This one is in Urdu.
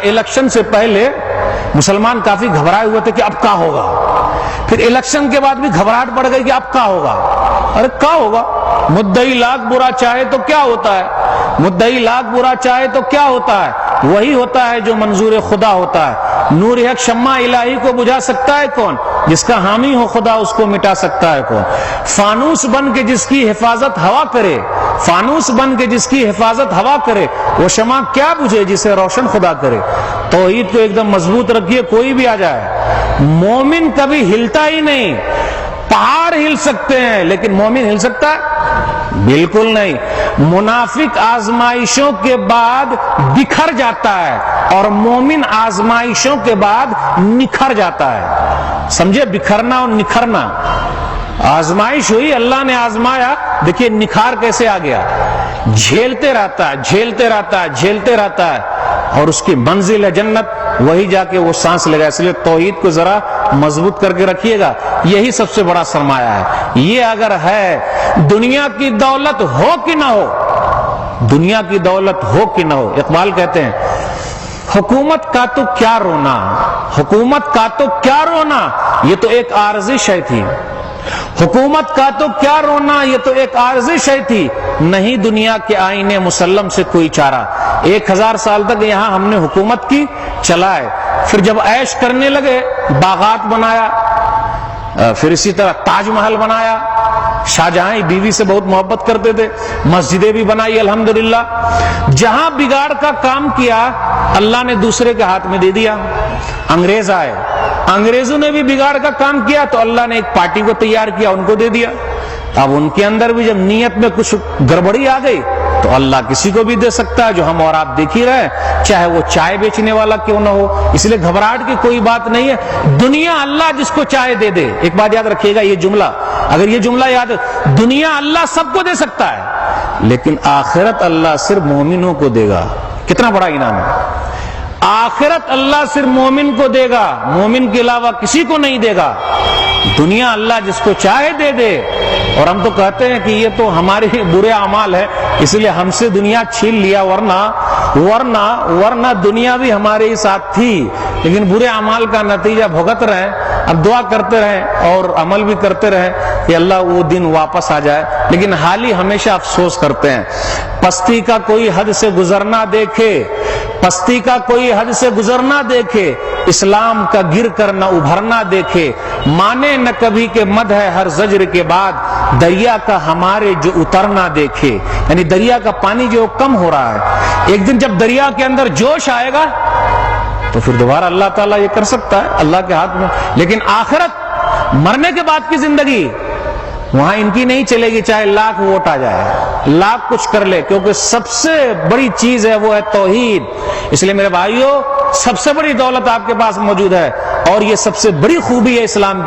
الیکشن سے پہلے مسلمان کافی گھبرائے ہوئے تھے کہ اب کیا ہوگا. پھر الیکشن کے بعد بھی گھبراہٹ بڑھ گئی کہ اب کیا ہوگا. ارے کیا ہوگا؟ مدعی لاکھ برا چاہے تو کیا ہوتا ہے؟ مدعی لاکھ برا چاہے تو کیا ہوتا ہے؟ وہی ہوتا ہے جو منظور خدا ہوتا ہے. نور حق شمع الہی کو بجھا سکتا ہے کون؟ جس کا حامی ہو خدا اس کو مٹا سکتا ہے کون؟ فانوس بن کے جس کی حفاظت ہوا کرے، فانوس بن کے جس کی حفاظت ہوا کرے، وہ شمع کیا بجھے جسے روشن خدا کرے. توحید کو ایک دم مضبوط رکھیے، کوئی بھی آ جائے. مومن کبھی ہلتا ہی نہیں. پہاڑ ہل سکتے ہیں لیکن مومن ہل سکتا ہے؟ بالکل نہیں. منافق آزمائشوں کے بعد بکھر جاتا ہے اور مومن آزمائشوں کے بعد نکھر جاتا ہے. سمجھے؟ بکھرنا اور نکھرنا. آزمائش ہوئی، اللہ نے آزمایا، دیکھیے نکھار کیسے آ گیا. جھیلتے رہتا ہے، جھیلتے رہتا ہے، جھیلتے رہتا ہے، اور اس کی منزل ہے جنت. وہی جا کے وہ سانس لے گا. اس لیے توحید کو ذرا مضبوط کر کے رکھیے گا. یہی سب سے بڑا سرمایہ ہے. یہ اگر ہے، دنیا کی دولت ہو کہ نہ ہو، دنیا کی دولت ہو کہ نہ ہو. اقبال کہتے ہیں حکومت کا تو کیا رونا، حکومت کا تو کیا رونا، یہ تو ایک عارضی شے تھی. حکومت کا تو کیا رونا، یہ تو ایک عارضی شے تھی. نہیں دنیا کے آئینے مسلم سے کوئی چارہ. 1000 سال تک یہاں ہم نے حکومت کی، چلائے. پھر جب عیش کرنے لگے، باغات بنایا، پھر اسی طرح تاج محل بنایا. شاہجہاں بیوی سے بہت محبت کرتے تھے، مسجدیں بھی بنائی الحمدللہ. جہاں بگاڑ کا کام کیا اللہ نے دوسرے کے ہاتھ میں دے دیا. انگریز آئے، انگریزوں نے بھی بگاڑ کا کام کیا تو اللہ نے ایک پارٹی کو تیار کیا، ان کو دے دیا. اب ان کے اندر بھی جب نیت میں کچھ گڑبڑی آ گئی تو اللہ کسی کو بھی دے سکتا ہے، جو ہم اور آپ دیکھ ہی رہے، چاہے وہ چائے بیچنے والا کیوں نہ ہو. اس لیے گھبراہٹ کی کوئی بات نہیں ہے. دنیا اللہ جس کو چائے دے دے. ایک بات یاد رکھیے گا، یہ جملہ اگر یہ جملہ یاد ہے، دنیا اللہ سب کو دے سکتا ہے لیکن آخرت اللہ صرف مومنوں کو دے گا. کتنا بڑا انعام ہے. آخرت اللہ صرف مومن کو دے گا، مومن کے علاوہ کسی کو نہیں دے گا. دنیا اللہ جس کو چاہے دے دے. اور ہم تو کہتے ہیں کہ یہ تو ہمارے برے اعمال ہے اس لیے ہم سے دنیا چھین لیا، ورنہ دنیا بھی ہمارے ہی ساتھ تھی. لیکن برے اعمال کا نتیجہ بھگت رہے. اب دعا کرتے رہیں اور عمل بھی کرتے رہیں کہ اللہ وہ دن واپس آ جائے. لیکن حال ہی ہمیشہ افسوس کرتے ہیں. پستی کا کوئی حد سے گزرنا دیکھے، پستی کا کوئی حد سے گزرنا دیکھے، اسلام کا گر کر نہ ابھرنا دیکھے. مانے نہ کبھی کہ مد ہے ہر زجر کے بعد، دریا کا ہمارے جو اترنا دیکھے. یعنی دریا کا پانی جو کم ہو رہا ہے، ایک دن جب دریا کے اندر جوش آئے گا تو پھر دوبارہ اللہ تعالیٰ یہ کر سکتا ہے، اللہ کے ہاتھ میں. لیکن آخرت، مرنے کے بعد کی زندگی، وہاں ان کی نہیں چلے گی چاہے لاکھ ووٹ آ جائے، لاکھ کچھ کر لے، کیونکہ سب سے بڑی چیز ہے وہ ہے توحید. اس لیے میرے بھائیوں، سب سے بڑی دولت آپ کے پاس موجود ہے اور یہ سب سے بڑی خوبی ہے اسلام کی.